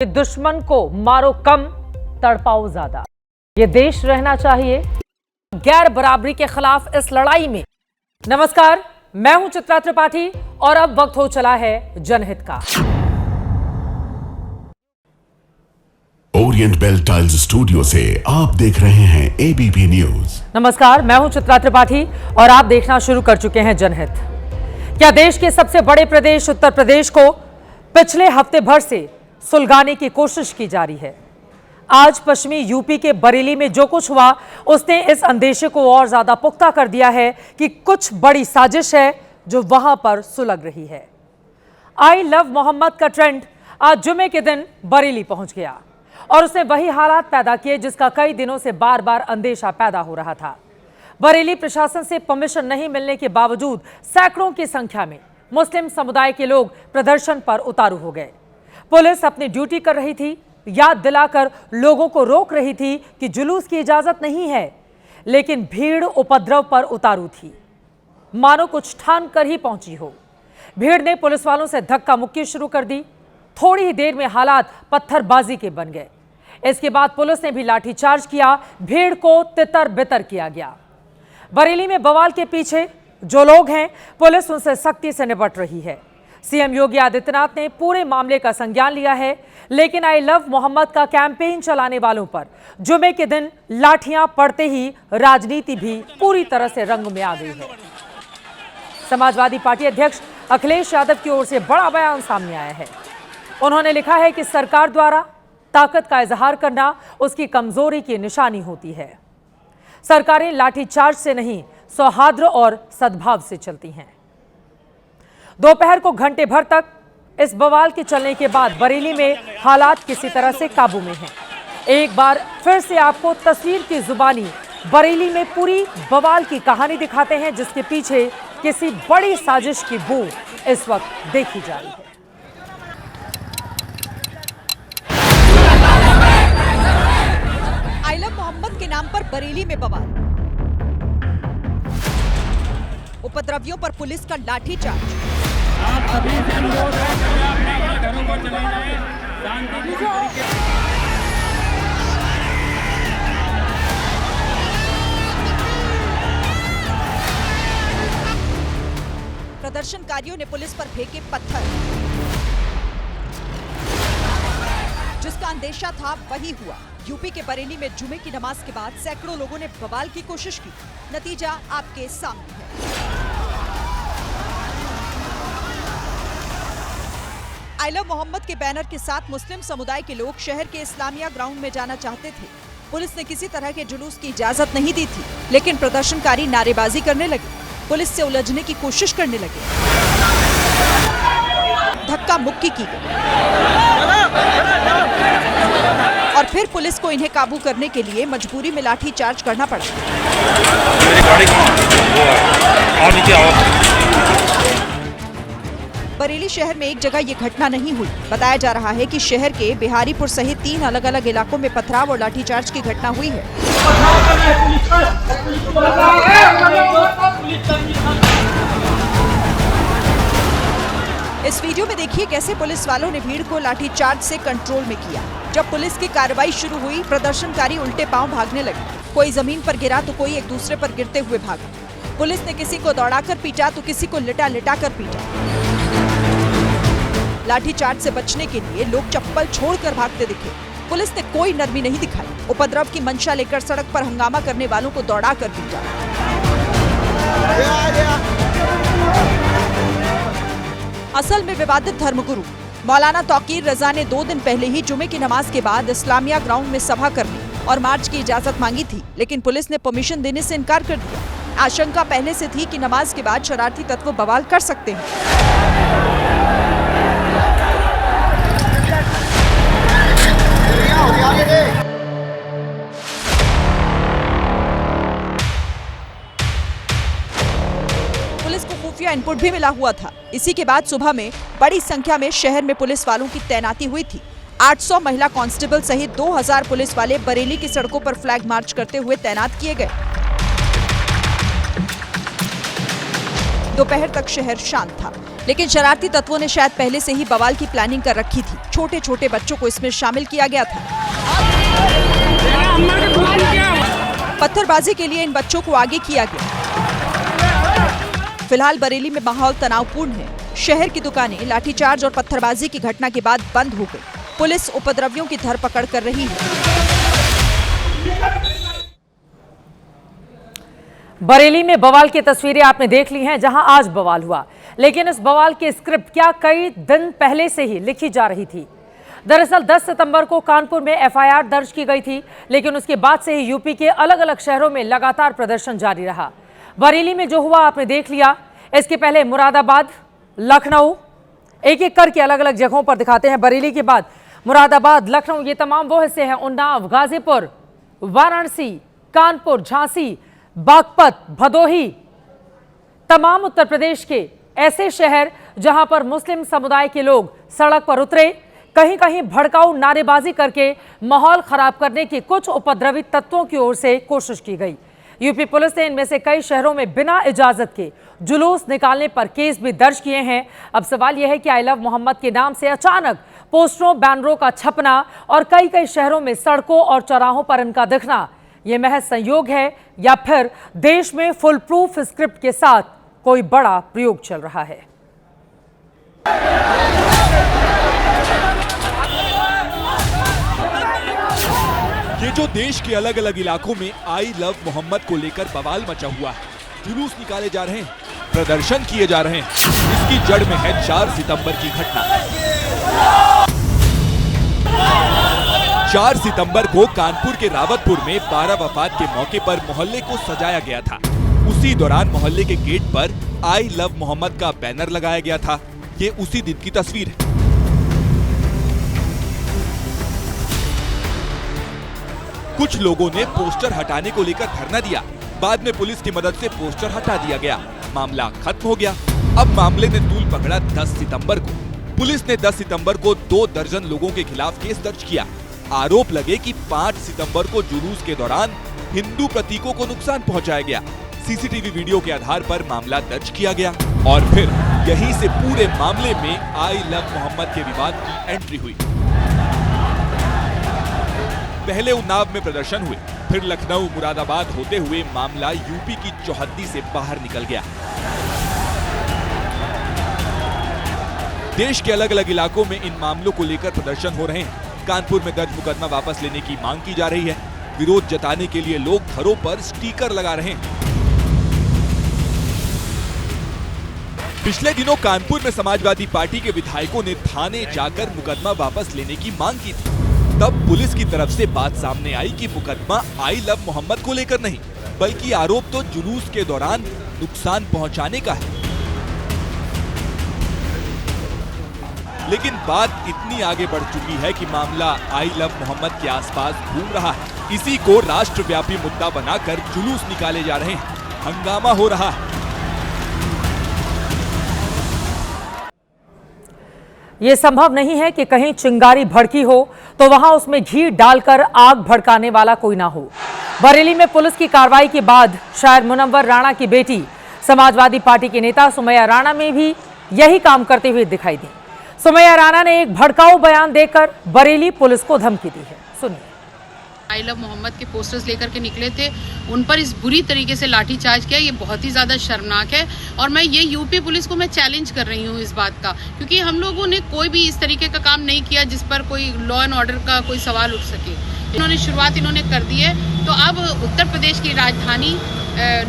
कि दुश्मन को मारो कम, तड़पाओ ज्यादा। ये देश रहना चाहिए गैर बराबरी के खिलाफ इस लड़ाई में। नमस्कार, मैं हूं चित्रा त्रिपाठी और अब वक्त हो चला है जनहित का। ओरिएंट बेल टाइल्स स्टूडियो से आप देख रहे हैं एबीपी न्यूज। नमस्कार, मैं हूं चित्रा त्रिपाठी और आप देखना शुरू कर चुके हैं जनहित। क्या देश के सबसे बड़े प्रदेश उत्तर प्रदेश को पिछले हफ्ते भर से सुलगाने की कोशिश की जा रही है। आज पश्चिमी यूपी के बरेली में जो कुछ हुआ उसने इस अंदेशे को और ज्यादा पुख्ता कर दिया है कि कुछ बड़ी साजिश है जो वहां पर सुलग रही है। आई लव मोहम्मद का ट्रेंड आज जुमे के दिन बरेली पहुंच गया और उसने वही हालात पैदा किए जिसका कई दिनों से बार बार अंदेशा पैदा हो रहा था। बरेली प्रशासन से परमिशन नहीं मिलने के बावजूद सैकड़ों की संख्या में मुस्लिम समुदाय के लोग प्रदर्शन पर उतारू हो गए। पुलिस अपनी ड्यूटी कर रही थी, याद दिलाकर लोगों को रोक रही थी कि जुलूस की इजाजत नहीं है, लेकिन भीड़ उपद्रव पर उतारू थी, मानो कुछ ठान कर ही पहुंची हो। भीड़ ने पुलिस वालों से धक्का मुक्की शुरू कर दी। थोड़ी ही देर में हालात पत्थरबाजी के बन गए। इसके बाद पुलिस ने भी लाठीचार्ज किया, भीड़ को तितर बितर किया गया। बरेली में बवाल के पीछे जो लोग हैं, पुलिस उनसे सख्ती से निपट रही है। सीएम योगी आदित्यनाथ ने पूरे मामले का संज्ञान लिया है, लेकिन आई लव मोहम्मद का कैंपेन चलाने वालों पर जुमे के दिन लाठियां पड़ते ही राजनीति भी पूरी तरह से रंग में आ गई है। समाजवादी पार्टी अध्यक्ष अखिलेश यादव की ओर से बड़ा बयान सामने आया है। उन्होंने लिखा है कि सरकार द्वारा ताकत का इजहार करना उसकी कमजोरी की निशानी होती है। सरकारें लाठीचार्ज से नहीं, सौहार्द और सद्भाव से चलती हैं। दोपहर को घंटे भर तक इस बवाल के चलने के बाद बरेली में हालात किसी तरह से काबू में हैं। एक बार फिर से आपको तस्वीर की जुबानी बरेली में पूरी बवाल की कहानी दिखाते हैं, जिसके पीछे किसी बड़ी साजिश की बू इस वक्त देखी जा रही है। आई लव मोहम्मद के नाम पर बरेली में बवाल, उपद्रवियों पर पुलिस का लाठीचार्ज। आप सभी से अनुरोध है कि आप घरों को चले जाएं, शांतिपूर्ण तरीके से। प्रदर्शनकारियों ने पुलिस पर फेंके पत्थर, जिसका अंदेशा था वही हुआ। यूपी के बरेली में जुमे की नमाज के बाद सैकड़ों लोगों ने बवाल की कोशिश की। नतीजा आपके सामने है। आई लव मोहम्मद के बैनर के साथ मुस्लिम समुदाय के लोग शहर के इस्लामिया ग्राउंड में जाना चाहते थे। पुलिस ने किसी तरह के जुलूस की इजाजत नहीं दी थी, लेकिन प्रदर्शनकारी नारेबाजी करने लगे, पुलिस से उलझने की कोशिश करने लगे, धक्का मुक्की की गई और फिर पुलिस को इन्हें काबू करने के लिए मजबूरी में लाठी चार्ज करना पड़ा। बरेली शहर में एक जगह ये घटना नहीं हुई। बताया जा रहा है कि शहर के बिहारीपुर सहित 3 अलग अलग इलाकों में पथराव और लाठीचार्ज की घटना हुई है। इस वीडियो में देखिए कैसे पुलिस वालों ने भीड़ को लाठीचार्ज से कंट्रोल में किया। जब पुलिस की कार्रवाई शुरू हुई, प्रदर्शनकारी उल्टे पांव भागने लगे। कोई जमीन पर गिरा तो कोई एक दूसरे पर गिरते हुए भागा। पुलिस ने किसी को दौड़ाकर पीटा तो किसी को लिटा लिटा कर पीटा। लाठीचार्ज से बचने के लिए लोग चप्पल छोड़कर भागते दिखे। पुलिस ने कोई नरमी नहीं दिखाई। उपद्रव की मंशा लेकर सड़क पर हंगामा करने वालों को दौड़ाकर पीटा। असल में विवादित धर्मगुरु मौलाना तौकीर रजा ने 2 दिन पहले ही जुमे की नमाज के बाद इस्लामिया ग्राउंड में सभा करने और मार्च की इजाजत मांगी थी, लेकिन पुलिस ने परमिशन देने से इनकार कर दिया। आशंका पहले से थी कि नमाज के बाद शरारती तत्व बवाल कर सकते हैं। पुलिस को खुफिया इनपुट भी मिला हुआ था। इसी के बाद सुबह में बड़ी संख्या में शहर में पुलिस वालों की तैनाती हुई थी। 800 महिला कांस्टेबल सहित 2000 पुलिस वाले बरेली की सड़कों पर फ्लैग मार्च करते हुए तैनात किए गए। दोपहर तक शहर शांत था, लेकिन शरारती तत्वों ने शायद पहले से ही बवाल की प्लानिंग कर रखी थी। छोटे छोटे बच्चों को इसमें शामिल किया गया था। पत्थरबाजी के लिए इन बच्चों को आगे किया गया। फिलहाल बरेली में माहौल तनावपूर्ण है। शहर की दुकानें लाठीचार्ज और पत्थरबाजी की घटना के बाद बंद हो गई। पुलिस उपद्रवियों की धरपकड़ कर रही है। बरेली में बवाल की तस्वीरें आपने देख ली हैं, जहां आज बवाल हुआ, लेकिन इस बवाल की स्क्रिप्ट क्या कई दिन पहले से ही लिखी जा रही थी। दरअसल 10 सितंबर को कानपुर में एफआईआर दर्ज की गई थी, लेकिन उसके बाद से ही यूपी के अलग अलग शहरों में लगातार प्रदर्शन जारी रहा। बरेली में जो हुआ आपने देख लिया, इसके पहले मुरादाबाद, लखनऊ, एक एक करके अलग अलग जगहों पर दिखाते हैं। बरेली के बाद मुरादाबाद, लखनऊ, ये तमाम वो हिस्से हैं, उन्नाव, गाजीपुर, वाराणसी, कानपुर, झांसी, बागपत, भदोही, तमाम उत्तर प्रदेश के ऐसे शहर जहां पर मुस्लिम समुदाय के लोग सड़क पर उतरे। कहीं कहीं भड़काऊ नारेबाजी करके माहौल खराब करने की कुछ उपद्रवी तत्वों की ओर से कोशिश की गई। यूपी पुलिस ने इनमें से कई शहरों में बिना इजाजत के जुलूस निकालने पर केस भी दर्ज किए हैं। अब सवाल यह है कि आई लव मोहम्मद के नाम से अचानक पोस्टरों, बैनरों का छपना और कई कई शहरों में सड़कों और चौराहों पर इनका दिखना, यह महज संयोग है या फिर देश में फुल प्रूफ स्क्रिप्ट के साथ कोई बड़ा प्रयोग चल रहा है। ये जो देश के अलग अलग इलाकों में आई लव मोहम्मद को लेकर बवाल मचा हुआ है, जुलूस निकाले जा रहे हैं, प्रदर्शन किए जा रहे हैं, इसकी जड़ में है 4 सितंबर की घटना। 4 सितंबर को कानपुर के रावतपुर में 12 वफात के मौके पर मोहल्ले को सजाया गया था। उसी दौरान मोहल्ले के गेट पर आई लव मोहम्मद का बैनर लगाया गया था। ये उसी दिन की तस्वीर है। कुछ लोगों ने पोस्टर हटाने को लेकर धरना दिया। बाद में पुलिस की मदद से पोस्टर हटा दिया गया, मामला खत्म हो गया। अब मामले ने तूल पकड़ा 10 सितंबर को। पुलिस ने 10 सितंबर को 2 दर्जन लोगों के खिलाफ केस दर्ज किया। आरोप लगे कि 5 सितंबर को जुलूस के दौरान हिंदू प्रतीकों को नुकसान पहुंचाया गया। सीसीटीवी वीडियो के आधार पर मामला दर्ज किया गया और फिर यहीं से पूरे मामले में आई लव मोहम्मद के विवाद की एंट्री हुई। पहले उन्नाव में प्रदर्शन हुए, फिर लखनऊ, मुरादाबाद होते हुए मामला यूपी की चौहद्दी से बाहर निकल गया। देश के अलग अलग इलाकों में इन मामलों को लेकर प्रदर्शन हो रहे हैं। कानपुर में दर्ज मुकदमा वापस लेने की मांग की जा रही है। विरोध जताने के लिए लोग घरों पर स्टिकर लगा रहे हैं। पिछले दिनों कानपुर में समाजवादी पार्टी के विधायकों ने थाने जाकर मुकदमा वापस लेने की मांग की थी। तब पुलिस की तरफ से बात सामने आई कि मुकदमा आई लव मोहम्मद को लेकर नहीं, बल्कि आरोप तो जुलूस के दौरान नुकसान पहुंचाने का है। लेकिन बात इतनी आगे बढ़ चुकी है कि मामला आई लव मोहम्मद के आसपास घूम रहा है। इसी को राष्ट्रव्यापी मुद्दा बनाकर जुलूस निकाले जा रहे हैं, हंगामा हो रहा है। ये संभव नहीं है कि कहीं चिंगारी भड़की हो तो वहां उसमें घी डालकर आग भड़काने वाला कोई ना हो। बरेली में पुलिस की कार्रवाई के बाद शायर मुनव्वर राणा की बेटी समाजवादी पार्टी के नेता सुमैया राणा में भी यही काम करते हुए दिखाई दी। सुमैया राणा ने एक भड़काऊ बयान देकर बरेली पुलिस को धमकी दी है, सुनिए। आई लव मोहम्मद के पोस्टर्स लेकर के निकले थे, उन पर इस बुरी तरीके से लाठीचार्ज किया, ये बहुत ही ज़्यादा शर्मनाक है। और मैं ये यूपी पुलिस को मैं चैलेंज कर रही हूँ इस बात का, क्योंकि हम लोगों ने कोई भी इस तरीके का काम नहीं किया जिस पर कोई लॉ एंड ऑर्डर का कोई सवाल उठ सके। इन्होंने शुरुआत कर दी है, तो अब उत्तर प्रदेश की राजधानी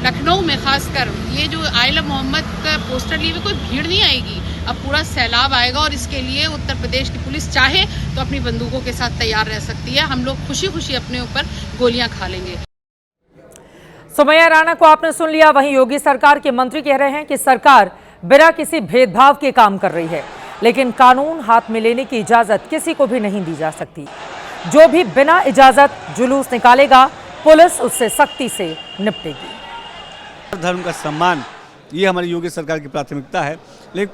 लखनऊ में खासकर ये जो आई लव मोहम्मद का पोस्टर लिए हुए कोई भीड़ नहीं आएगी, अब पूरा सैलाब आएगा। और इसके लिए उत्तर प्रदेश की पुलिस चाहे तो अपनी बंदूकों के साथ तैयार रह सकती है। हम लोग खुशी खुशी अपने ऊपर गोलियां खा लेंगे। सुमैया राणा को आपने सुन लिया। वहीं योगी सरकार के मंत्री कह रहे हैं कि सरकार बिना किसी भेदभाव के काम कर रही है, लेकिन कानून हाथ में लेने की इजाजत किसी को भी नहीं दी जा सकती। जो भी बिना इजाजत जुलूस निकालेगा, पुलिस उससे सख्ती से निपटेगी। धर्म का सम्मान, ये हमारी योगी सरकार की प्राथमिकता है। लेकिन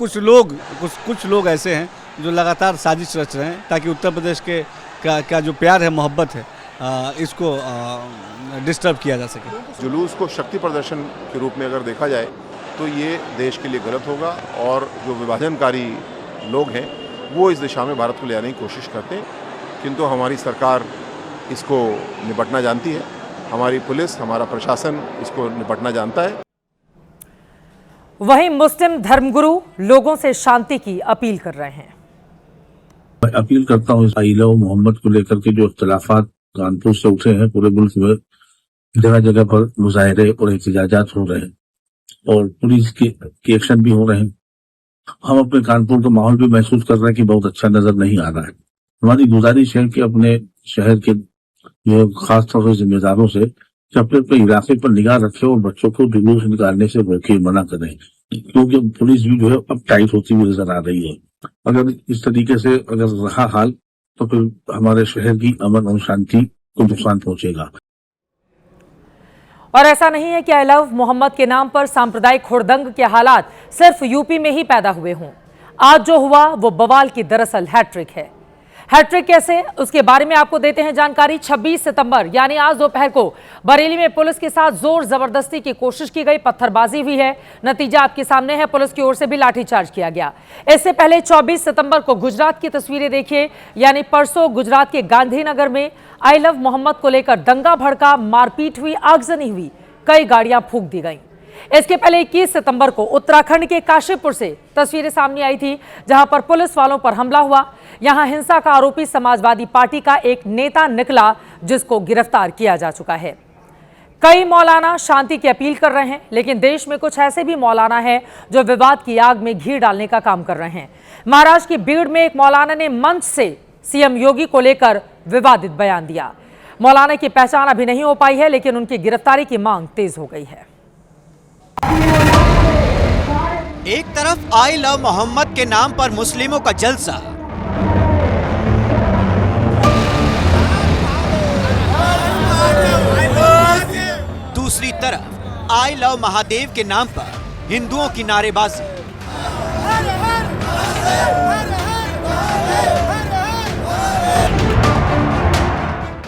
कुछ लोग ऐसे हैं जो लगातार साजिश रच रहे हैं ताकि उत्तर प्रदेश के का जो प्यार है, मोहब्बत है, इसको डिस्टर्ब किया जा सके। जुलूस को शक्ति प्रदर्शन के रूप में अगर देखा जाए तो ये देश के लिए गलत होगा और जो विभाजनकारी लोग हैं वो इस दिशा में भारत को ले आने की कोशिश करते हैं, किंतु हमारी सरकार इसको निपटना जानती है, हमारी पुलिस, हमारा प्रशासन इसको निपटना जानता है। वहीं मुस्लिम धर्मगुरु लोगों से शांति की अपील कर रहे हैं। अपील करता हूँ आई लव मोहम्मद को लेकर के जो इख्तिलाफात कानपुर से उठे हैं, पूरे मुल्क में जगह जगह पर मुजाहरे और एहतजाजात हो रहे हैं और पुलिस के एक्शन भी हो रहे हैं। हम अपने कानपुर का माहौल भी महसूस कर रहे हैं कि बहुत अच्छा नजर नहीं आ रहा है। हमारी गुजारिश है कि अपने शहर के जो खासतौर से जिम्मेदारों से कि अपने अपने इलाके पर निगाह रखें और बच्चों को जुलूस निकालने से रोके, मना करें, क्योंकि पुलिस भी जो है अब टाइट होती हुई नजर आ रही है। अगर इस तरीके से अगर रहा हाल तो फिर हमारे शहर की अमन और शांति को नुकसान पहुंचेगा। और ऐसा नहीं है कि आई लव मोहम्मद के नाम पर सांप्रदायिक हुड़दंग के हालात सिर्फ यूपी में ही पैदा हुए हों। आज जो हुआ वो बवाल की दरअसल हैट्रिक है। हैट्रिक कैसे, उसके बारे में आपको देते हैं जानकारी। 26 सितंबर यानी आज दोपहर को बरेली में पुलिस के साथ जोर जबरदस्ती की कोशिश की गई, पत्थरबाजी हुई है। नतीजा आपके सामने है, पुलिस की ओर से भी लाठीचार्ज किया गया। इससे पहले 24 सितंबर को गुजरात की तस्वीरें देखिए, यानी परसों गुजरात के गांधीनगर में आई लव मोहम्मद को लेकर दंगा भड़का, मारपीट हुई, आगजनी हुई, कई गाड़ियां फूंक दी गई। इसके पहले 21 सितंबर को उत्तराखंड के काशीपुर से तस्वीरें सामने आई थी, जहां पर पुलिस वालों पर हमला हुआ। यहां हिंसा का आरोपी समाजवादी पार्टी का एक नेता निकला, जिसको गिरफ्तार किया जा चुका है। कई मौलाना शांति की अपील कर रहे हैं, लेकिन देश में कुछ ऐसे भी मौलाना हैं जो विवाद की आग में घी डालने का काम कर रहे हैं। महाराष्ट्र की बीड़ में एक मौलाना ने मंच से सीएम योगी को लेकर विवादित बयान दिया। मौलाना की पहचान अभी नहीं हो पाई है, लेकिन उनकी गिरफ्तारी की मांग तेज हो गई है। एक तरफ आई लव मोहम्मद के नाम पर मुस्लिमों का जलसा, दूसरी तरफ आई लव महादेव के नाम पर हिंदुओं की नारेबाजी।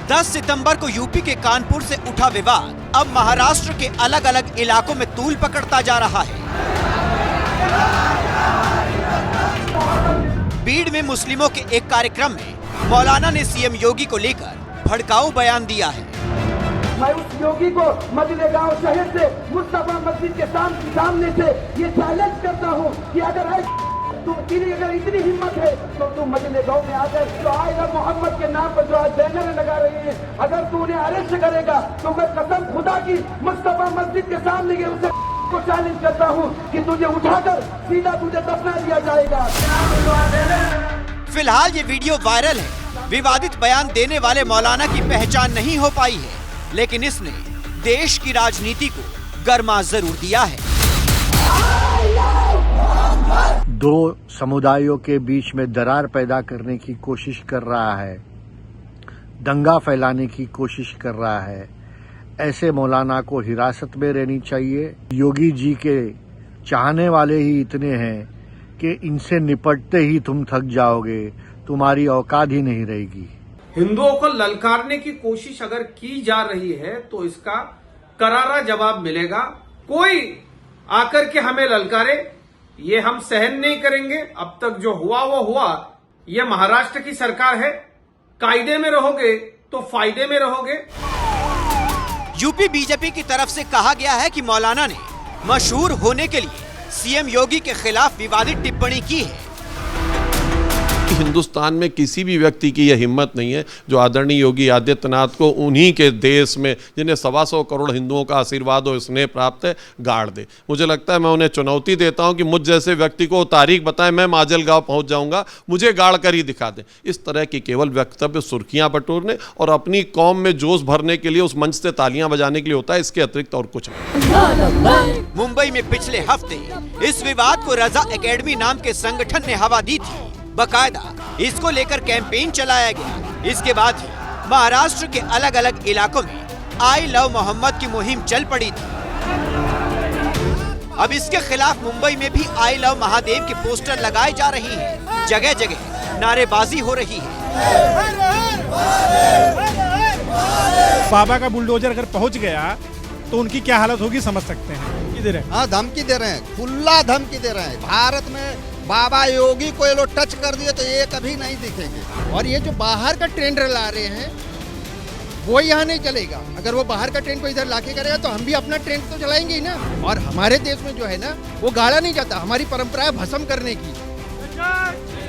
दस सितंबर को यूपी के कानपुर से उठा विवाद अब महाराष्ट्र के अलग अलग इलाकों में तूल पकड़ता जा रहा है। बीड़ में मुस्लिमों के एक कार्यक्रम में मौलाना ने सीएम योगी को लेकर भड़काऊ बयान दिया है। मैं उस योगी को मजले गांव शहर से मुस्तफा मस्जिद के सामने से ये चैलेंज करता हूँ कि अगर तेरी अगर इतनी हिम्मत है तो तुम मजले गांव में आकर जो आई लव मोहम्मद के नाम पर जो आज बैनर लगा रही है, अगर तू उन्हें अरेस्ट करेगा तो मैं कसम खुदा की मुस्तफा मस्जिद के सामने उसे को चैलेंज करता हूँ कि तुझे उठाकर सीधा तुझे दफना दिया जाएगा। फिलहाल ये वीडियो वायरल है। विवादित बयान देने वाले मौलाना की पहचान नहीं हो पाई है, लेकिन इसने देश की राजनीति को गर्मा जरूर दिया है। दो समुदायों के बीच में दरार पैदा करने की कोशिश कर रहा है, दंगा फैलाने की कोशिश कर रहा है। ऐसे मौलाना को हिरासत में रहनी चाहिए। योगी जी के चाहने वाले ही इतने हैं कि इनसे निपटते ही तुम थक जाओगे, तुम्हारी औकात ही नहीं रहेगी। हिंदुओं को ललकारने की कोशिश अगर की जा रही है तो इसका करारा जवाब मिलेगा। कोई आकर के हमें ललकारे, ये हम सहन नहीं करेंगे। अब तक जो हुआ वो हुआ। ये महाराष्ट्र की सरकार है, कायदे में रहोगे तो फायदे में रहोगे। यूपी बीजेपी की तरफ से कहा गया है कि मौलाना ने मशहूर होने के लिए सीएम योगी के खिलाफ विवादित टिप्पणी की है। हिंदुस्तान में किसी भी व्यक्ति की यह हिम्मत नहीं है जो आदरणीय योगी आदित्यनाथ को उन्हीं के देश में जिन्हें 125 करोड़ हिंदुओं का आशीर्वाद और स्नेह प्राप्त है गाड़ दे। मुझे लगता है मैं उन्हें चुनौती देता हूं कि मुझ जैसे व्यक्ति को तारीख बताएं, मैं माजलगांव पहुंच जाऊंगा, मुझे गाड़ कर ही दिखा दें। इस तरह की केवल वक्तव्य सुर्खियां बटोरने और अपनी कौम में जोश भरने के लिए उस मंच से तालियां बजाने के लिए होता है, इसके अतिरिक्त और कुछ नहीं। मुंबई में पिछले हफ्ते इस विवाद को रजा एकेडमी नाम के संगठन ने हवा दी थी। बकायदा इसको लेकर कैंपेन चलाया गया। इसके बाद ही महाराष्ट्र के अलग अलग इलाकों में आई लव मोहम्मद की मुहिम चल पड़ी थी। अब इसके खिलाफ मुंबई में भी आई लव महादेव के पोस्टर लगाए जा रही हैं। जगह जगह नारेबाजी हो रही है। बाबा का बुलडोजर अगर पहुंच गया तो उनकी क्या हालत होगी समझ सकते हैं। दे रहे हैं। हाँ, धमकी दे रहे हैं, खुला धमकी दे रहे हैं। भारत में बाबा योगी को ये लोग टच कर दिए तो ये कभी नहीं दिखेंगे। और ये जो बाहर का ट्रेंड ला रहे हैं वो यहाँ नहीं चलेगा। अगर वो बाहर का ट्रेंड को इधर लाके करेगा तो हम भी अपना ट्रेंड तो चलाएंगे ही ना। और हमारे देश में जो है ना वो गाड़ा नहीं जाता। हमारी परंपरा है भस्म करने की,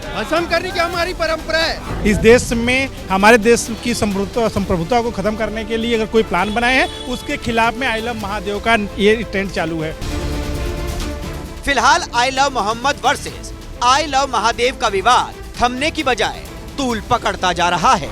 भस्म करने की हमारी परंपरा है। इस देश में हमारे देश की संप्रभुता को खत्म करने के लिए अगर कोई प्लान बनाए हैं उसके खिलाफ में आई लव महादेव का ये ट्रेंड चालू है। फिलहाल I love Mohammad versus I love Mahadev का विवाद थमने की बजाय तूल पकड़ता जा रहा है।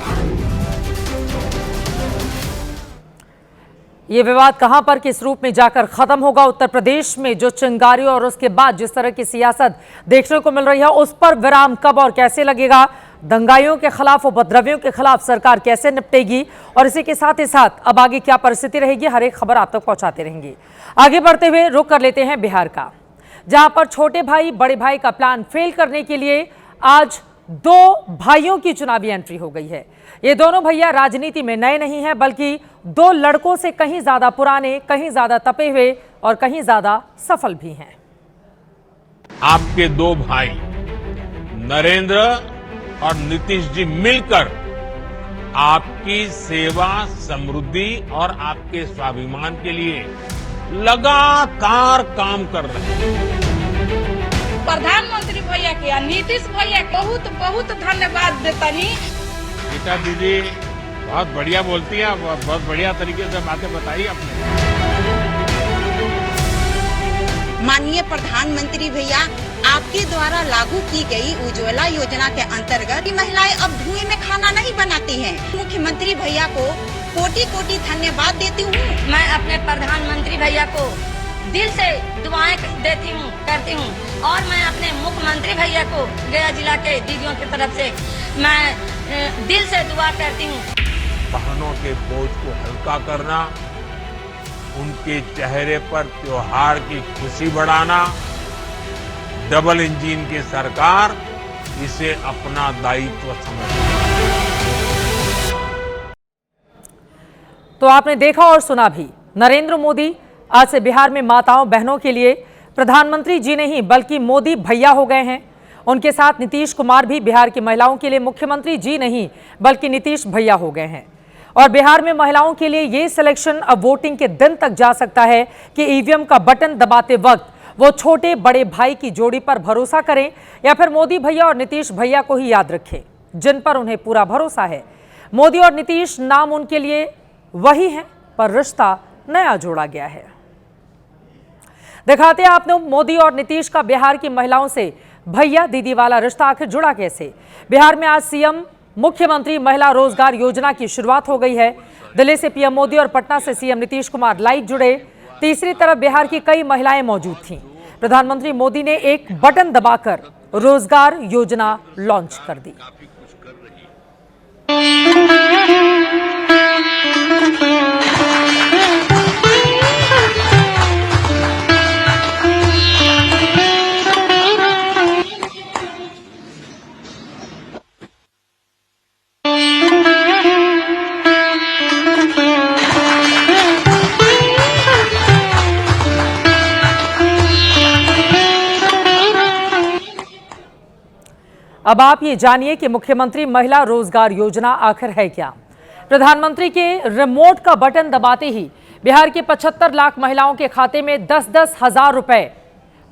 ये विवाद कहां पर किस रूप में जाकर खत्म होगा, उत्तर प्रदेश में जो चिंगारी और उसके बाद जिस तरह की सियासत देखने को मिल रही है उस पर विराम कब और कैसे लगेगा, दंगाइयों के खिलाफ, उपद्रवियों के खिलाफ सरकार कैसे निपटेगी और इसी के साथ ही साथ अब आगे क्या परिस्थिति रहेगी, हर एक खबर आप तक पहुंचाते रहेंगे। आगे बढ़ते हुए रुख कर लेते हैं बिहार का, जहां पर छोटे भाई बड़े भाई का प्लान फेल करने के लिए आज दो भाइयों की चुनावी एंट्री हो गई है। ये दोनों भैया राजनीति में नए नहीं हैं, बल्कि दो लड़कों से कहीं ज्यादा पुराने, कहीं ज्यादा तपे हुए और कहीं ज्यादा सफल भी हैं। आपके दो भाई नरेंद्र और नीतीश जी मिलकर आपकी सेवा, समृद्धि और आपके स्वाभिमान के लिए लगातार काम कर रहे हैं। प्रधानमंत्री भैया के, नीतीश भैया बहुत बहुत धन्यवाद देतनी। गीता दीदी बहुत बढ़िया बोलती है, बहुत बढ़िया तरीके से बातें बताई आपने। माननीय प्रधानमंत्री भैया, आपके द्वारा लागू की गई उज्ज्वला योजना के अंतर्गत महिलाएं अब धुएं में खाना नहीं बनाती हैं। मुख्यमंत्री भैया को कोटि कोटि धन्यवाद देती हूँ। मैं अपने प्रधानमंत्री भैया को दिल से दुआएं देती हूँ, करती हूँ और मैं अपने मुख्यमंत्री भैया को गया जिला के दीदियों की तरफ से मैं दिल से दुआ करती हूँ। बहनों के बोझ को हल्का करना, उनके चेहरे पर त्योहार की खुशी बढ़ाना, डबल इंजन की सरकार इसे अपना दायित्व समझती है। तो आपने देखा और सुना भी, नरेंद्र मोदी आज से बिहार में माताओं बहनों के लिए प्रधानमंत्री जी नहीं बल्कि मोदी भैया हो गए हैं। उनके साथ नीतीश कुमार भी बिहार की महिलाओं के लिए मुख्यमंत्री जी नहीं बल्कि नीतीश भैया हो गए हैं। और बिहार में महिलाओं के लिए ये सिलेक्शन अब वोटिंग के दिन तक जा सकता है कि ईवीएम का बटन दबाते वक्त वो छोटे बड़े भाई की जोड़ी पर भरोसा करें या फिर मोदी भैया और नीतीश भैया को ही याद रखें, जिन पर उन्हें पूरा भरोसा है। मोदी और नीतीश नाम उनके लिए वही हैं, पर रिश्ता नया जोड़ा गया है। दिखाते हैं आपने मोदी और नीतीश का बिहार की महिलाओं से भैया दीदी वाला रिश्ता आखिर जुड़ा कैसे। बिहार में आज सीएम मुख्यमंत्री महिला रोजगार योजना की शुरुआत हो गई है। दिल्ली से पीएम मोदी और पटना से सीएम नीतीश कुमार लाइव जुड़े। तीसरी तरफ बिहार की कई महिलाएं मौजूद थीं। प्रधानमंत्री मोदी ने एक बटन दबाकर रोजगार योजना लॉन्च कर दी। अब आप ये जानिए कि मुख्यमंत्री महिला रोजगार योजना आखिर है क्या। प्रधानमंत्री के रिमोट का बटन दबाते ही बिहार के 75 लाख महिलाओं के खाते में 10-10 हजार रुपए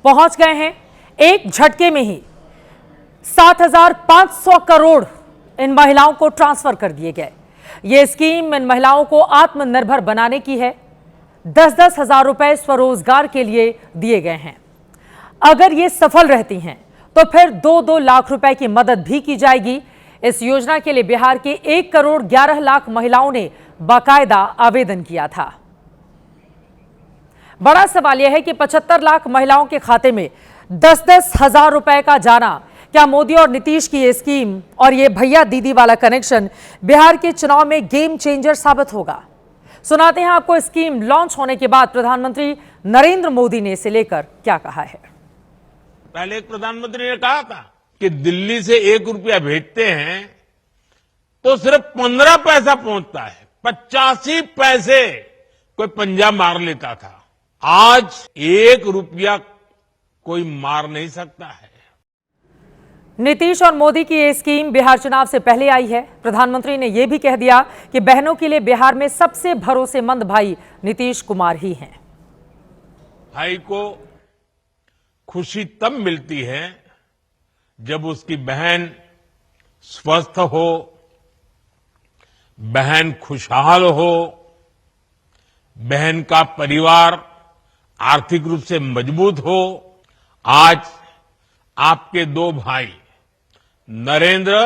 पहुंच गए हैं। एक झटके में ही 7,500 करोड़ इन महिलाओं को ट्रांसफर कर दिए गए। ये स्कीम इन महिलाओं को आत्मनिर्भर बनाने की है। 10-10 हजार रुपए स्वरोजगार के लिए दिए गए हैं। अगर ये सफल रहती हैं तो फिर 2-2 लाख रुपए की मदद भी की जाएगी। इस योजना के लिए बिहार के 1 करोड़ 11 लाख महिलाओं ने बाकायदा आवेदन किया था। बड़ा सवाल यह है कि 75 लाख महिलाओं के खाते में 10-10 हजार रुपए का जाना, क्या मोदी और नीतीश की ये स्कीम और ये भैया दीदी वाला कनेक्शन बिहार के चुनाव में गेम चेंजर साबित होगा? सुनाते हैं आपको स्कीम लॉन्च होने के बाद प्रधानमंत्री नरेंद्र मोदी ने इसे लेकर क्या कहा है। पहले एक प्रधानमंत्री ने कहा था कि दिल्ली से 1 रुपया भेजते हैं तो सिर्फ 15 पैसा पहुंचता है, 85 पैसे कोई पंजाब मार लेता था। आज 1 रुपया कोई मार नहीं सकता है। नीतीश और मोदी की ये स्कीम बिहार चुनाव से पहले आई है। प्रधानमंत्री ने यह भी कह दिया कि बहनों के लिए बिहार में सबसे भरोसेमंद भाई नीतीश कुमार ही हैं। भाई को खुशी तब मिलती है जब उसकी बहन स्वस्थ हो, बहन खुशहाल हो, बहन का परिवार आर्थिक रूप से मजबूत हो। आज आपके 2 भाई नरेंद्र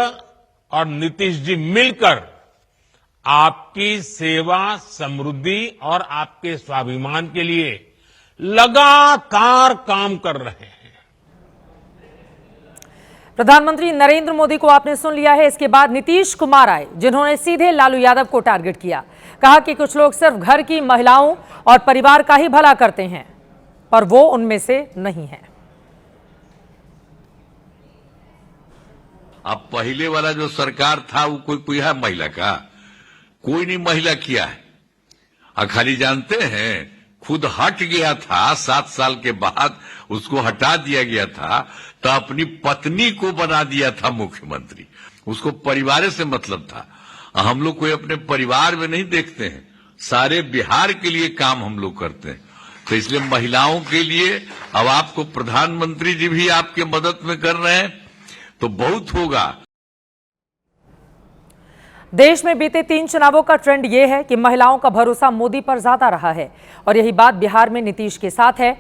और नीतीश जी मिलकर आपकी सेवा, समृद्धि और आपके स्वाभिमान के लिए लगातार काम कर रहे हैं। प्रधानमंत्री नरेंद्र मोदी को आपने सुन लिया है। इसके बाद नीतीश कुमार आए, जिन्होंने सीधे लालू यादव को टारगेट किया। कहा कि कुछ लोग सिर्फ घर की महिलाओं और परिवार का ही भला करते हैं, पर वो उनमें से नहीं है। अब पहले वाला जो सरकार था वो कोई है महिला का? कोई नहीं महिला किया है। खाली जानते हैं खुद हट गया था, 7 साल के बाद उसको हटा दिया गया था, तो अपनी पत्नी को बना दिया था मुख्यमंत्री। उसको परिवार से मतलब था। हम लोग कोई अपने परिवार में नहीं देखते हैं, सारे बिहार के लिए काम हम लोग करते हैं। तो इसलिए महिलाओं के लिए अब आपको प्रधानमंत्री जी भी आपके मदद में कर रहे हैं, तो बहुत होगा। देश में बीते 3 चुनावों का ट्रेंड यह है कि महिलाओं का भरोसा मोदी पर ज्यादा रहा है, और यही बात बिहार में नीतीश के साथ है।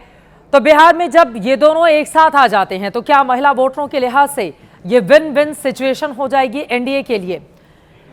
तो बिहार में जब ये दोनों एक साथ आ जाते हैं तो क्या महिला वोटरों के लिहाज से ये विन विन सिचुएशन हो जाएगी एनडीए के लिए।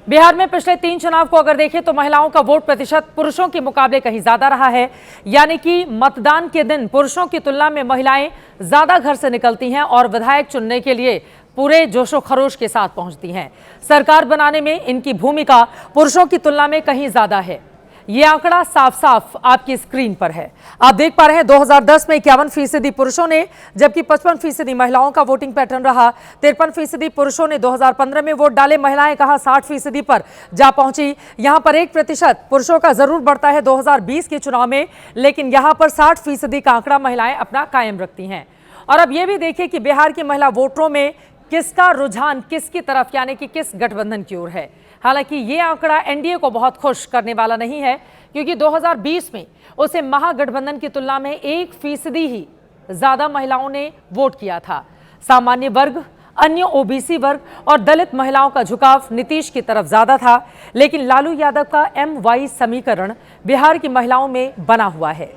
बिहार में पिछले 3 चुनाव को अगर देखें तो महिलाओं का वोट प्रतिशत पुरुषों के मुकाबले कहीं ज्यादा रहा है, यानी कि मतदान के दिन पुरुषों की तुलना में महिलाएं ज्यादा घर से निकलती हैं और विधायक चुनने के लिए पूरे जोशो खरोश के साथ पहुंचती हैं। सरकार बनाने में इनकी भूमिका पुरुषों की तुलना में कहीं ज्यादा है। ये आंकड़ा साफ साफ आपकी स्क्रीन पर है। आप देख पा रहे हैं 2010 में 51% पुरुषों ने, जबकि 55% महिलाओं का वोटिंग पैटर्न रहा। 53% पुरुषों ने 2015 में वोट डाले, महिलाएं कहां 60% पर जा पहुंची। यहां पर 1% पुरुषों का जरूर बढ़ता है 2020 के चुनाव में, लेकिन यहां पर 60% का आंकड़ा महिलाएं अपना कायम रखती हैं। और अब यह भी देखिए कि बिहार की महिला वोटरों में किसका रुझान किसकी तरफ, यानी कि किस गठबंधन की ओर है। हालांकि ये आंकड़ा एनडीए को बहुत खुश करने वाला नहीं है, क्योंकि 2020 में उसे महागठबंधन की तुलना में 1% ही ज्यादा महिलाओं ने वोट किया था। सामान्य वर्ग, अन्य ओबीसी वर्ग और दलित महिलाओं का झुकाव नीतीश की तरफ ज्यादा था, लेकिन लालू यादव का MY समीकरण बिहार की महिलाओं में बना हुआ है।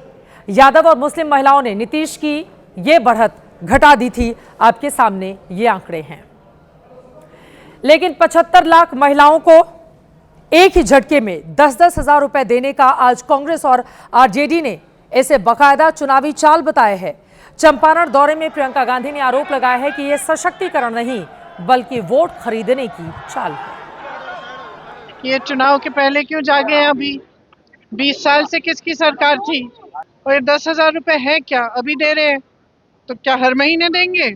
यादव और मुस्लिम महिलाओं ने नीतीश की ये बढ़त घटा दी थी। आपके सामने ये आंकड़े हैं। लेकिन 75 लाख महिलाओं को एक ही झटके में 10-10 हजार रुपए देने का आज कांग्रेस और आरजेडी ने इसे बकायदा चुनावी चाल बताया है। चंपारण दौरे में प्रियंका गांधी ने आरोप लगाया है कि यह सशक्तिकरण नहीं बल्कि वोट खरीदने की चाल है। ये चुनाव के पहले क्यों जागे हैं? अभी 20 साल से किसकी सरकार थी और ये 10,000 रुपए है क्या अभी दे रहे हैं? तो क्या हर महीने देंगे?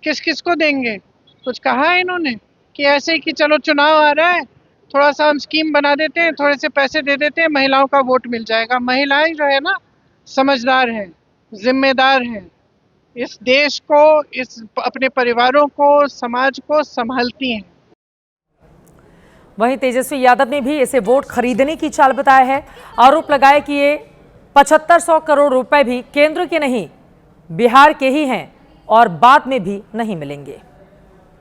किस किस को देंगे? कुछ कहा है इन्होंने कि ऐसे ही कि चलो चुनाव आ रहा है, थोड़ा सा हम स्कीम बना देते हैं, थोड़े से पैसे दे देते हैं, महिलाओं का वोट मिल जाएगा। महिलाएं जो है ना समझदार हैं, जिम्मेदार हैं, इस देश को, इस अपने परिवारों को, समाज को संभालती हैं। वहीं तेजस्वी यादव ने भी इसे वोट खरीदने की चाल बताया है। आरोप लगाया कि ये 7500 करोड़ रुपए भी केंद्र के नहीं बिहार के ही हैं और बाद में भी नहीं मिलेंगे।